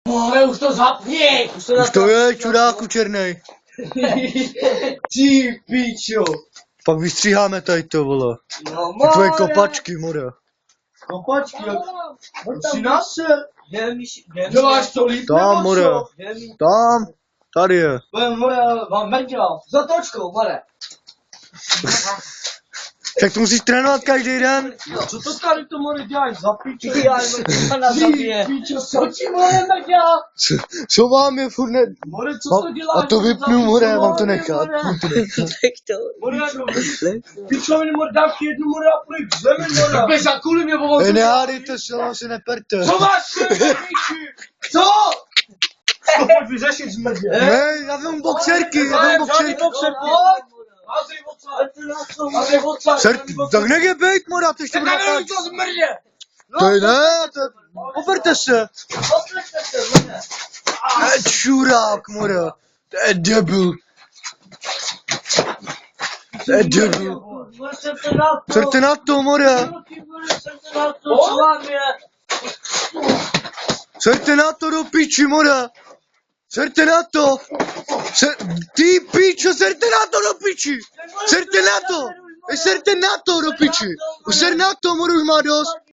Ale už to zapni! Už to je, čuráku černej. Ty pičo. Pak vystříháme tady to, vole. No Ty tvoje more. kopačky, more. Kopačky, si naše. Děláš to líp, Tam, nebo more. co? Tam, tady je. More, vám mrděl. Za točkou, more. Tak to musíš trénovat každý den. Co to tady to more děláš za pičo? zabije. Pičo, co ti more mrděl? Co vám je furt ne... More, co to děláš? A to vypnu, more, mám to nechat. More, pičoviny, more, dám ti jednu more a půjď k zemi, more. Bez za kvůli mě pomoci. Nehádejte se, vám se neperte. Co máš, piči? Co? To pojď vyřešit zmrdě. Ne, já mám boxerky, já mám boxerky. Hazej ocas. Tak nech je bejt, mora, ty ještě Tak bude nevím, tak. co zmrdě. To je ne, to je... Operte se. Čurák, mora. To je debil. To je debil. Srte na to, mora. Srte na to do piči, mora. Srte na to. Ty pičo, srte na to do piči. Srte na to. Srte na to do piči. Už ser na to, mora, už má dost.